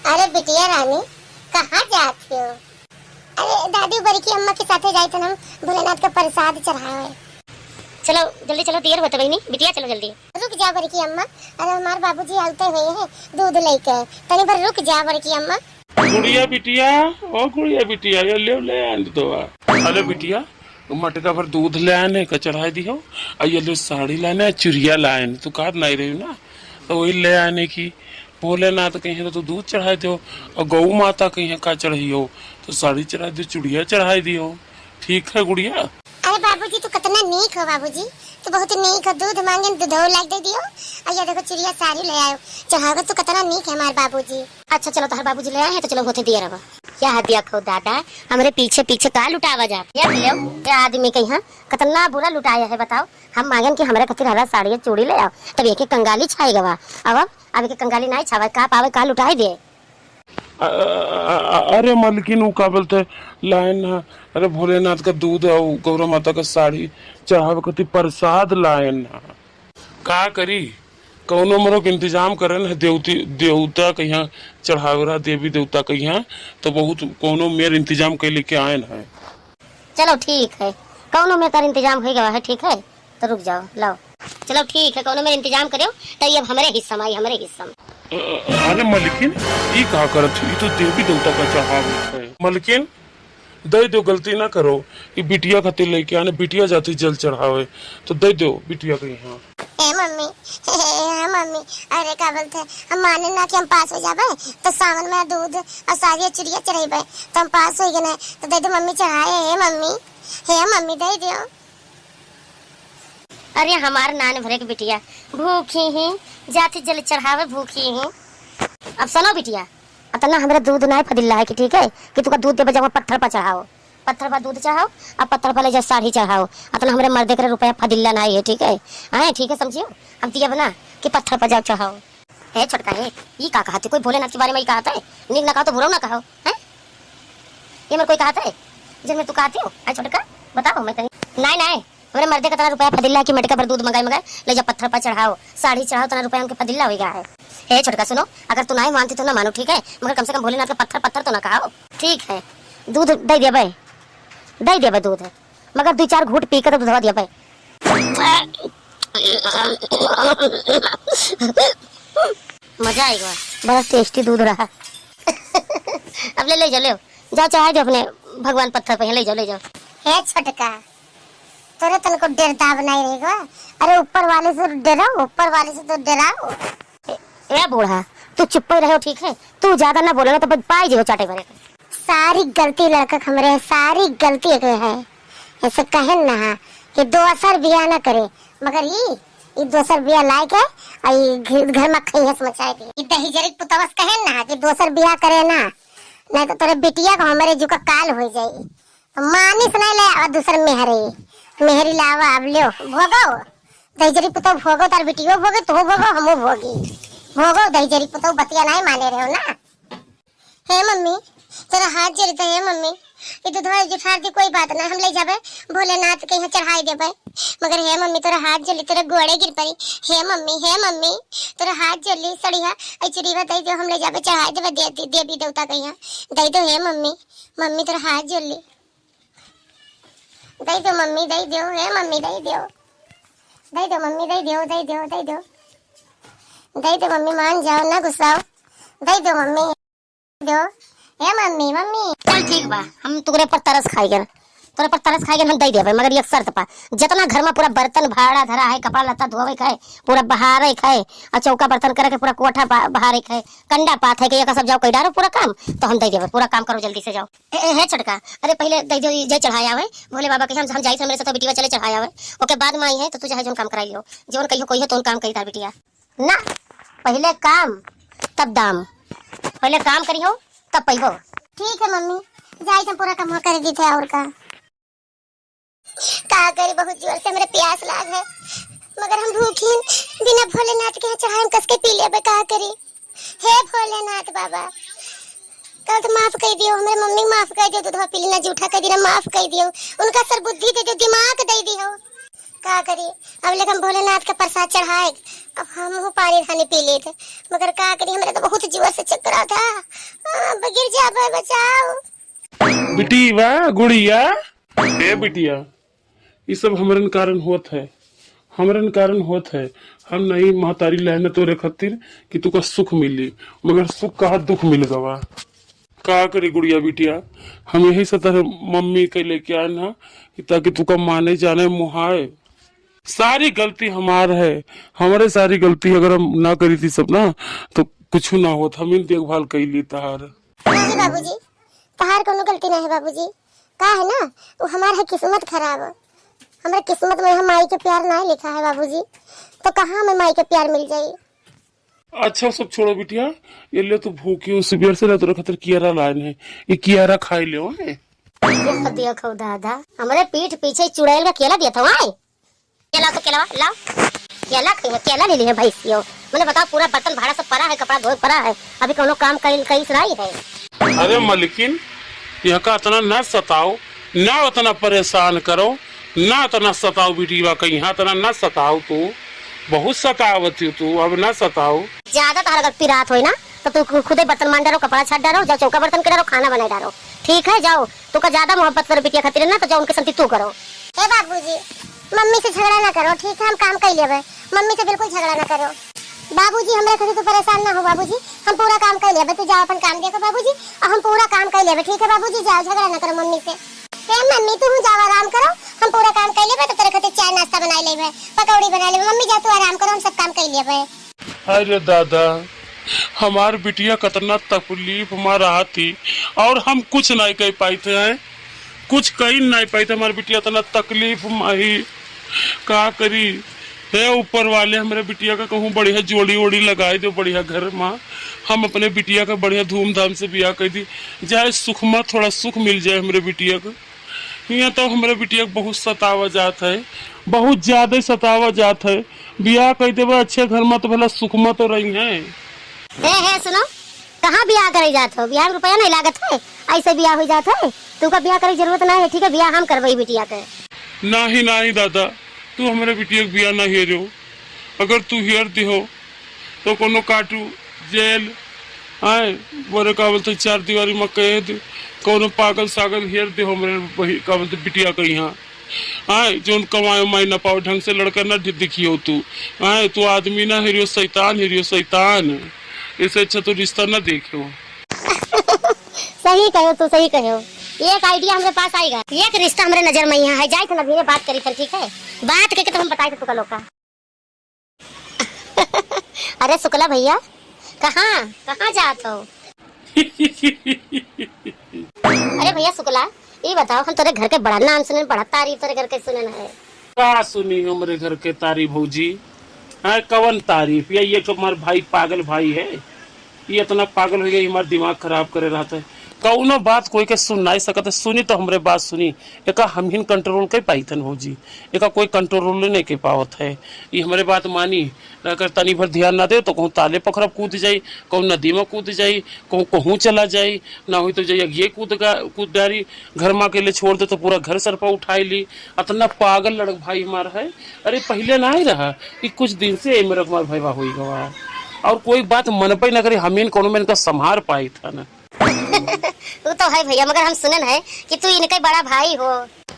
अरे बिटिया रानी कहाँ जाती हो? अरे दादी बड़की अम्मा के साथे जाए थे हम भोलेनाथ का प्रसाद चढ़ावे। चलो जल्दी चलो, देर होता बहनी बिटिया, चलो जल्दी। रुक जा बड़की अम्मा, अरे हमारे बाबूजी आते हुए हैं दूध लेके, तनी भर रुक जा बड़की अम्मा। गुड़िया बिटिया, ओ गुड़िया बिटिया, ये ले आन दो। अरे बिटिया मटका भर दूध ले आने का चढ़ाई दियो, और ये ले साड़ी लाने, चुरिया लाए, तू कहा नहीं रही ना, तो वही ले आने की। भोलेनाथ कहीं तो दूध चढ़ाई दो, और गौ माता कहीं का चढ़ाई हो तो साड़ी चढ़ाई दो, चुड़िया चढ़ाई दियो। ठीक है गुड़िया? अरे बाबूजी तू कितना नीक हो बाबूजी, तू बहुत नीक हो। दूध मांगे दूध लाग दे दियो, और ये देखो चिड़िया साड़ी ले आयो चढ़ाओ। तू कितना नीक है हमारे बाबूजी। अच्छा चलो, तार बाबूजी ले आए हैं तो चलो होते दिया रहा। क्या हदिया खो दादा, हमारे पीछे पीछे का लुटावा जा ये आदमी कहीं कितना बुरा लुटाया है बताओ। हम मांगन कि हमारे खातिर हरा साड़ी चूड़ी ले आओ, तब एक कंगाली छाई गवा। अब एक कंगाली नहीं छावा, का पावे का लुटाई दे। अरे मलकिन का बोलते लाइन, अरे भोलेनाथ का दूध और गौरा माता का साड़ी चढ़ावे कति प्रसाद लाइन। का करी कौनो मरो के इंतजाम करे ना, देवता कहीं चढ़ावे रहा, देवी देवता कहीं तो बहुत कौनो मेर इंतजाम के लेके आए है। चलो ठीक है, कौनो में कर इंतजाम हो गया है, ठीक है तो रुक जाओ लाओ। चलो ठीक है, कौनो में इंतजाम करो तो ये हमारे हिस्सा में आई, हमारे हिस्सा में। अरे मलकिन ये का करत, ये तो देवी देवता का चढ़ावा है। मलकिन दे दो, गलती ना करो, ये बिटिया खातिर लेके आने, बिटिया जाती जल चढ़ावे तो दे दो बिटिया के यहाँ। ए मम्मी, मम्मी अरे का बोलते हम माने ना कि हम पास हो जाबे तो सावन में दूध और सारी चिड़िया चढ़ेबे तो हम पास हो गए, तो दे दो मम्मी चढ़ाए। हे मम्मी दे दियो। अरे हमार नान भरे के बिटिया भूखी ही जाती जल चढ़ावे, भूखी ही। अब सुनो बिटिया, अतना हमारे दूध ना फदिल्ला है कि ठीक है कि तुका दूध दे बजाओ, पत्थर पर चढ़ाओ, पत्थर पर दूध चढ़ाओ और पत्थर पर ले जा साड़ी चढ़ाओ। अतना हमारे मर्दे के रुपया फदिल्ला ना है, ठीक है? हाँ ठीक है, समझियो। अब दिया बना कि पत्थर पर जाओ चढ़ाओ। है छोटका है ये का कहा, कोई भोलेनाथ के बारे में कहा है? नीक ना कहो तो बुरा ना कहो है, ये मेरे कोई कहा है जिनमें तू कहती हो? छोटका बताओ, मैं नहीं मेरे मर्दे का तना रुपया फदिल्ला की मटका पर दूध मंगाए ले जा पत्थर पर चढ़ाओ, साड़ी चढ़ाओ, तना रुपया उनके फदिल्ला हो गया है। छोटका सुनो, अगर तू नहीं मानती तो ना मानो, ठीक है? मगर कम से कम भोलेनाथ का पत्थर तो ना कहो, ठीक है? दूध दे दिया भाई, दे दिया भाई दूध, मगर 2-4 घूट पी कर तो धवा दिया भाई। मजा आएगा, बड़ा टेस्टी दूध रहा। अब ले जाओ चाहे जो अपने भगवान पत्थर पे ले जाओ। हे छोटका तोरे तन को डरता बनाई रहेगा। अरे ऊपर वाले से डराओ, ऊपर वाले से तो डराओ। ए बूढ़ा तू चुप ही रहो, ठीक है? तू ज्यादा ना बोलेगा तो पाई जो चाटे भरे। सारी गलती लड़का हमरे, सारी गलती है। ऐसे कहे ना कि 2 असर बिया ना करे, मगर ये 2 असर बिया लाए के आई घर में खैहस मचाए के। ये दही जरी पुतवस कहे ना कि 2 असर बिया करे ना, नहीं तो तोरे बिटिया को हमारे जो का काल हो जाई। तो मानिस नहीं ले और दूसर मेहरी लावा अब लियो भोगो, दही जरी पुतव भोगो, तार बिटियो भोगे, तू भोगो, हमो भोगी भोगो। दही जरी पुतव बतिया नहीं माने रहे हो ना। हे मम्मी तेरा हाथ जलता है मम्मी, ये तो धोई जुठार दी कोई बात ना, हम ले जाबे भोलेनाथ के यहाँ चढ़ाई देबे। मगर हे मम्मी तोरा हाथ जली, तेरे गोड़े गिर पड़ी। हे मम्मी तोरा हाथ जली, सड़िया चिड़िया दे दो, हम ले जाबे चढ़ाई देबे देवी देवता के यहाँ। दे दो हे मम्मी तोरा हाथ जली, दे दो मम्मी, दे दो हे मम्मी, दे दो मम्मी, दे दो मम्मी, मान जाओ ना गुस्साओ, दे दो मम्मी, दो हे मम्मी। चल ठीक बा, हम तुगरे पर तरस खाएगे, तोरे पर तरस खाएगे हम दे देबे, मगर एक शर्त पा, जितना घर में पूरा बर्तन भाड़ा धरा है, कपड़ा लत्ता धोवे खाए, पूरा बहारे खाए और चौका बर्तन करे के पूरा कोठा बहारे खाए, कंडा पात है कि एक सब जाओ कई डारो पूरा काम, तो हम दे देबे। पूरा काम करो जल्दी से जाओ। है छोटका, अरे पहले दे दो जे चढ़ाया है भोले बाबा के, हम जाई मेरे से तो बिटिया चले चढ़ाया है, ओके बाद में आई है तो तू चाहे जोन काम कराई लियो, जोन कहियो तो काम करी तार बिटिया ना। पहले काम तब दाम, पहले काम करी हो तब पैहो। ठीक है मम्मी, जाई तो पूरा काम कर दी थे। और का करे, बहुत जोर से मेरे प्यास लाग है, मगर हम भूखी बिना भोलेनाथ के चढ़ाए कस के पी लेबे। का करी हे भोलेनाथ बाबा, कल तो माफ कर दियो, मेरे मम्मी माफ कर दियो, दूध पी लेना जूठा कर देना माफ कर दियो, उनका सर बुद्धि दे दियो, दिमाग दे दियो। का करी अब लेकिन भोलेनाथ का प्रसाद चढ़ाए अब हम पानी धानी पी लेते मगर का करी हमारे तो बहुत जोर से चक्कर आता गिर जाए बचाओ। बिटी वाह गुड़िया ए बिटिया ये सब हमरन कारण होत है, हमरन कारण होत है। हम नहीं महतारी लहने तोरे खातिर कि तुका सुख मिली मगर सुख कहा दुख मिल गवा। का करी गुड़िया बिटिया हम यही से तेरे मम्मी के लेके आए ना कि ताकि तुका माने जाने मुहाए। सारी गलती हमार है, हमारे सारी गलती अगर हम ना करी थी सब ना तो कुछ ना होत। हम इन देखभाल कर ली तहार। नहीं बाबूजी तहार कोनो गलती नहीं है बाबूजी का है ना वो हमारा है किस्मत खराब हमारे किस्मत में हम माई के प्यार नहीं लिखा है बाबूजी तो कहाँ हमें माई के प्यार मिल जाये। अच्छा सब छोड़ो बिटिया ये ले तू भूखी हो सुबह से ना तेरे खातिर कियारा लाए है ये कियारा खाई ले है। देखो दादा हमारे पीठ पीछे चुड़ैल का केला दिया था वहाँ केला तो केला लाओ केला केला ले लिए भाई सियो मैंने बताओ पूरा बर्तन भाड़ा सब पड़ा है कपड़ा धोए पड़ा है अभी कोनो काम कहीं सराई है। अरे मलिकिन यहाँ का इतना न सताओ ना उतना परेशान करो ना इतना सताओ बिटिया कहीं यहाँ इतना न सताओ तू बहुत सतावती तू अब ना सताओ। ज्यादा तार अगर पिरात हो ना तो तू खुद ही बर्तन मान डालो कपड़ा छाट डालो जाओ चौका बर्तन के डालो खाना बनाए डालो ठीक है जाओ तू का ज्यादा मोहब्बत करो बिटिया खातिर ना तो जाओ उनके संगति तू करो। हे बाबूजी मम्मी से झगड़ा ना करो ठीक है हम काम कर लेबे मम्मी से बिल्कुल झगड़ा ना करो। बाबूजी हमरा खातिर तो परेशान ना हो बाबूजी हम पूरा काम कर लेबे तू जाओ अपन काम देखो बाबूजी और हम पूरा काम कर लेबे ठीक है बाबूजी जाओ झगड़ा ना करो मम्मी से। मम्मी तू जाओ आराम करो हम पूरा काम कर लेबे तो तेरे खातिर चाय नाश्ता बना लेबे पकौड़ी बना लेबे मम्मी जा तू आराम करो हम सब काम कर लेबे। अरे दादा हमार बिटिया कितना तकलीफ में रहा थी और हम कुछ नहीं कह पाए थे हैं कुछ कहीं नहीं पाए थे हमारी बिटिया इतना तकलीफ में ही का करी है ऊपर वाले हमारे बिटिया का कहूँ बढ़िया जोड़ी वोड़ी लगाए दो बढ़िया घर में हम अपने बिटिया का बढ़िया धूमधाम से ब्याह कर दी जाए सुख में थोड़ा सुख मिल जाए हमारे बिटिया को। यहाँ तो हमारे बिटिया बहुत सतावा जात है बहुत ज्यादा सतावा जात है ब्याह कर देवे अच्छे घर में तो भला सुख में तो रही है। सुनो कहाँ ब्याह करे जाते हो ब्याह में रुपया नहीं लागत है ऐसे ब्याह हो जाता है तू का ब्याह करे जरूरत नहीं है ठीक है ब्याह हम करवाई बिटिया के। नहीं दादा तू हमारे बिटिया के ब्याह ना हेरो अगर तू हेर दी हो तो कोनो काटू जेल आए बोरे का बोलते चार दीवारी में कैद कोनो पागल सागल हेर दे हमारे का बोलते बिटिया का यहाँ आए जो कमाए उमाए ना पाओ ढंग से लड़का ना दिखियो तू आए तू आदमी ना हेरियो शैतान इससे अच्छा तो रिश्ता ना देखो। सही कहो तू सही कहो एक आइडिया हमारे पास आएगा एक रिश्ता हमारे नजर में यहाँ है जाए तो नबी ने बात करी थी ठीक है बात करके तो हम बताए थे तुका लोग का। अरे शुक्ला भैया कहाँ जात हो। अरे भैया शुक्ला ये बताओ हम तेरे घर के बड़ा नाम सुने बड़ा तारीफ तेरे घर के सुने है का सुनी हमारे घर के तारीफ भौजी है कवन तारीफ ये तो हमारे भाई पागल भाई है ये इतना पागल हो गया हमारा दिमाग खराब करे रहता है कौनो बात कोई के सुन नहीं सकता सुनी तो हमरे बात सुनी एक हम ही कंट्रोल कर पाई थन भौजी एक कोई कंट्रोल नहीं कर पावत है ये हमारे बात मानी अगर तनी भर ध्यान ना दे तो कहूँ ताले पखरब कूद जाई कहूँ नदी में कूद जाई कहूँ कहूँ चला जाई ना हुई तो जाइए ये कूद डारी घर में अकेले छोड़ दे तो पूरा घर सर पर उठाई ली इतना पागल लड़क भाई हमारा है। अरे पहले ना ही रहा कि कुछ दिन से मेरा हमारा भाई हुई गवा और कोई बात मन पे ना करे हम इन कोनो में इनका संभार पाई था ना। तू तो है भैया मगर हम सुनन है कि तू इनके बड़ा भाई हो।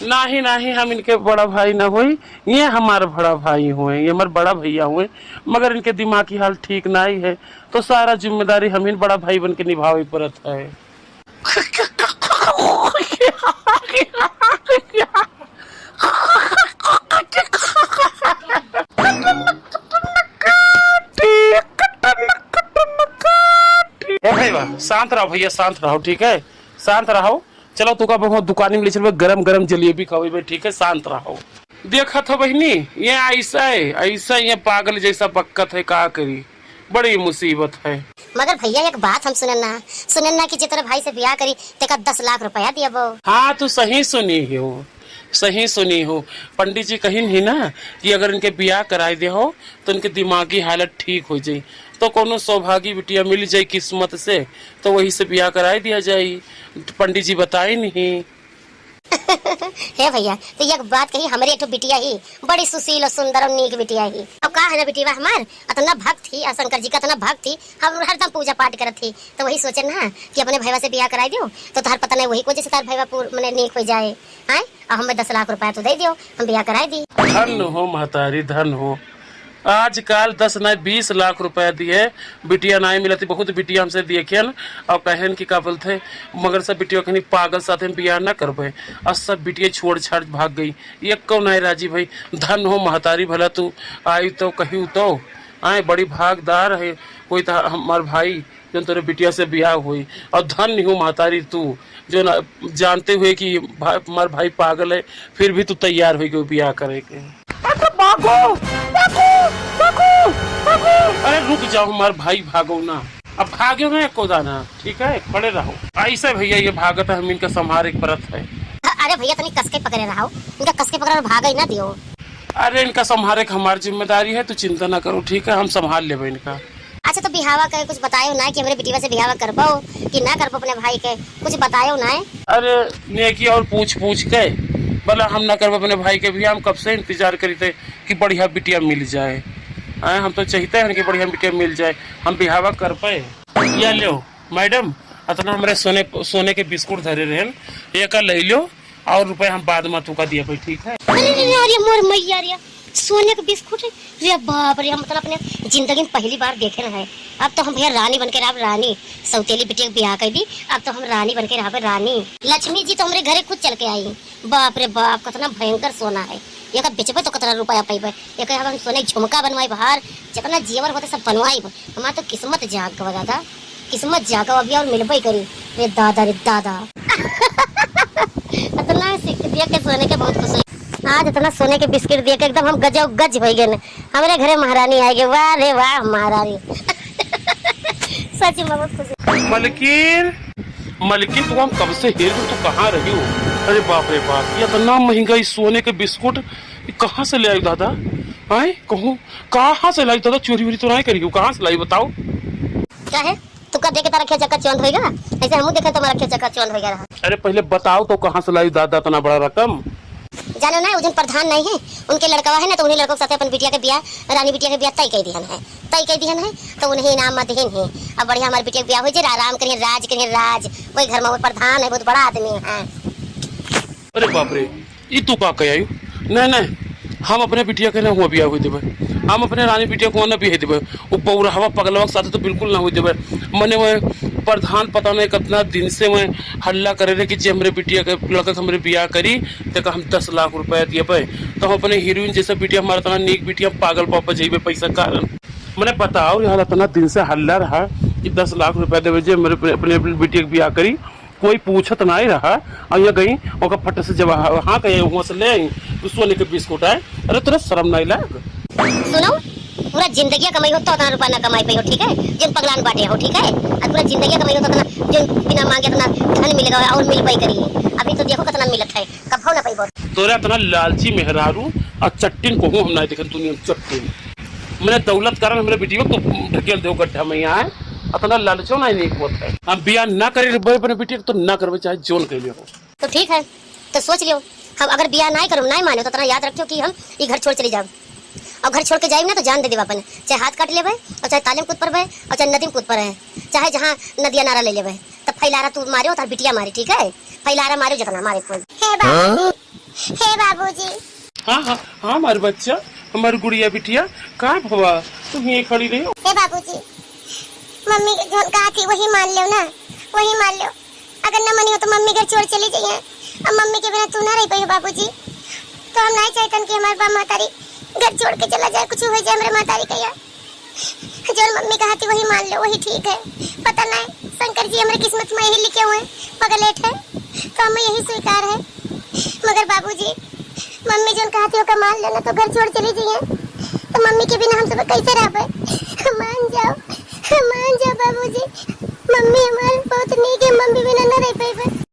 नहीं हम इनके बड़ा भाई ना हुई ये हमारे बड़ा भाई हुए ये हमारे बड़ा भैया हुए मगर इनके दिमाग की हाल ठीक नहीं है तो सारा जिम्मेदारी हम ही बड़ा भाई बन के निभावे पड़ता है। शांत रहो भैया शांत रहो ठीक है शांत रहो चलो तू का दुकान में ले गरम जलेबी खवेबे ठीक है शांत रहो। देखा था बहनी ये ऐसा ये पागल जैसा बक्कत है का करी बड़ी मुसीबत है। मगर भैया एक बात हम सुनन ना कि जितने भाई से ब्याह करी तेका 10 लाख रुपया दिया वो। हाँ तू सही सुनी हो पंडित जी कहीं ही ना कि अगर इनके ब्याह कराए दे हो तो इनके दिमागी हालत ठीक हो जाये तो कोनो सौभागी बिटिया मिल जाये किस्मत से तो वही से ब्याह कराए दिया जाये पंडित जी बताए नहीं। हे भैया तो ये बात कही हमारी एक बिटिया ही बड़ी सुशील और सुंदर और नीक बिटिया ही। अब का है ना बिटिया हमार इतना भक्त थी और शंकर जी का इतना भक्त थी, हम हरदम पूजा पाठ करत थी। तो वही सोचे ना कि अपने भैया से ब्याह कराई दियो तो तार पता नहीं वही को जैसे तार भैया मैंने नीक हो जाए हैं और हमें 10 लाख रुपया तो दे दियो, हम ब्याह कराई दी। धन हो महतारी धन हो। आजकल 10 नहीं 20 लाख रुपया दिए बिटिया नहीं मिलती। बहुत बिटिया हमसे देखियन और कहन की का बोलते मगर सब बिटिया कहीं पागल साथ में बियाह न करबे और सब बिटिया छोड़ छाड़ भाग गई। एक कौन नहीं राजी भाई। धन हो महतारी भला तू आई तो कही तो आए बड़ी भागदार है कोई तो हमार भाई जो तेरे बिटिया से ब्याह हुई। और धन नहीं हो महतारी तू जो ना जानते हुए कि हमार भाई पागल है फिर भी तू तैयार हुई ब्याह करे के। अरे रुक जाओ हमारे भाई भागो ना। अब भाग्यो ना को दाना ठीक है खड़े रहो। ऐसे भैया ये भागत है हम इनका संहार एक परत है। अरे भैया तनी कसके पकड़े रहो, इनका कसके पकड़ भागा ही ना दियो। अरे इनका संहार एक हमारी जिम्मेदारी है, तो चिंता ना करो ठीक है हम संभाल लेबे इनका। अच्छा तो बिहावा का कुछ बतायो ना कि हमारे बिटिया से बिहावा करबो कि ना करबो अपने भाई के, कुछ बतायो ना। अरे नेकी और पूछ के भला हम ना करबे अपने भाई के भी। हम कब से इंतजार करी थे कि बढ़िया बिटिया मिल जाए। हम तो चाहते हैं कि बढ़िया बिटिया मिल जाए हम बिहावा कर पाए। या लो मैडम इतना हमारे सोने के बिस्कुट धरे रहे एक ले लो और रुपए हम बाद में तुका दिया भाई ठीक है। अरे मोर मैया रे सोने का बिस्कुट रे बाप रे, हम मतलब अपने जिंदगी में पहली बार देखे ना है। अब तो हम भैया रानी बनके रह रानी, सौतेली बिटिया ब्याह कर दी अब तो हम रानी बनके रह रानी। लक्ष्मी जी तो हमारे घरे खुद चल के आई। बाप रे बाप कितना भयंकर सोना है। ये का बेचबे तो कितना रुपया पाइबे। एक हम सोने झुमका बनवाई बाहर जितना जेवर होते सब बनवाई। हमारा तो किस्मत जाग गवा दादा, किस्मत जागा अभी और मिलबे करी। रे दादा इतना सीख दिया के सोने के बहुत खुशी। आज इतना सोने के बिस्किट दिए के एकदम हम गजो गज हो गए। हमारे घरे महारानी आएगी, वाह रे वाह महारानी। सच में बहुत खुशी। मलकिन तो हम कब से हेर तो कहाँ रही हो। अरे बाप रे बाप ये इतना महंगा इस सोने के बिस्कुट कहाँ से ले आई दादा। आए कहूँ कहाँ से लाई दादा, चोरी वोरी तो नहीं करी कहाँ से लाई बताओ। क्या है तुका देखे तारा खे चक्का चौंध होएगा, ऐसे हम देखे तुम्हारा खे चक्का चौंध होएगा। अरे पहले बताओ तो कहाँ से लाई दादा इतना बड़ा रकम। जानो ना उजन प्रधान नहीं है उनके लड़का है ना, तो उन्हीं लड़कों के साथ अपन बिटिया के ब्याह रानी बिटिया के ब्याह तय कर दिहन है तो उन्हें इनाम देहन है। अब बढ़िया हमारे बिटिया के ब्याह हो जाए, आराम करिए राज वही घर में वो प्रधान है, बहुत बड़ा आदमी है। अरे बाप रे ये तू का कह आयु। नहीं हम अपने बिटिया के ना हुआ ब्याह हुई देवे, हम अपने रानी बिटिया को ना भी देवे। वो पौरा हवा पगलवा के साथ तो बिल्कुल ना हुई देवे। मैंने मैं प्रधान पता नहीं कितना दिन से मैं हल्ला करे रहे कि जे हमारे बिटिया के लड़का हमारे ब्याह करी तो हम 10 लाख रुपया दिए पे। तो हम अपने हीरोइन जैसा बिटिया हमारा इतना नीक बिटिया पागल पापा जेबे पैसा कारण। मैंने बताओ यार इतना दिन से हल्ला रहा कि 10 लाख रुपया देवे जे मेरे अपने बिटिया के ब्याह करी, कोई पूछत नहीं रहा। और यहाँ गई और फट से जब हाँ कहे वहाँ से ले आई तो सोने के बिस्कुट आए। अरे तेरा शर्म नहीं लग। सुनो पूरा जिंदगी कमाई हो तो उतना रुपया ना कमाई पाई हो ठीक है, जिन पगलान बाटे हो ठीक है। और पूरा जिंदगी कमाई हो तो उतना जिन बिना मांगे उतना धन मिलेगा और मिल पाई करिए। अभी तो देखो कितना मिलत है कब हो ना पाई बहुत। तोरा इतना लालची मेहरारू और चट्टिन को हम नहीं देखन दुनिया चट्टिन। मैंने दौलत कारण हमारे बेटी को तो ढकेल दो गड्ढा में यहाँ है। इतना लालचो नहीं होता है। हम ब्याह ना करे अपने बेटी तो ना करवे चाहे जोन के लिए हो। तो ठीक है तो सोच लियो हम अगर ब्याह नहीं करो नहीं मानो तो इतना याद रखियो कि हम ये घर छोड़ चली जाओ। और घर छोड़ के जाए ना तो जान दे देवा अपन, चाहे हाथ काट लेवे और चाहे ताले में कूद पड़े और चाहे नदी में कूद पड़े, चाहे जहाँ नदिया नारा ले लेवे। तब फैलारा तू मारियो तार बिटिया मारी ठीक है, फैलारा मारियो जितना मारे कोई। हे बाबूजी हाँ हमारे बच्चा हमारी गुड़िया बिटिया कहाँ भवा तुम ये खड़ी रही हो। हे बाबूजी मम्मी जो कहा थी वही मान लो ना, वही मान लो। अगर न मानी हो तो मम्मी घर छोड़ चली जाइए। अब मम्मी के बिना तू ना रह पाई हो बाबूजी, तो हम नहीं चाहते कि हमारे बाप मातारी घर छोड़ के चला जाए, कुछ हो जाए हमारे मातारी का। यार जो मम्मी कहा थी वही मान लो, वही ठीक है। पता नहीं शंकर जी हमारे किस्मत में यही लिखे हुए पगलेट है तो हमें यही स्वीकार है। मगर बाबूजी मम्मी जो कहा थी वो मान लेना, तो घर छोड़ चली जाइए। तो मम्मी के बिना हम सब कैसे रह पाए। मान जाओ बाबूजी, मम्मी हमारे बहुत नीक है, मम्मी बिना न रह पाए।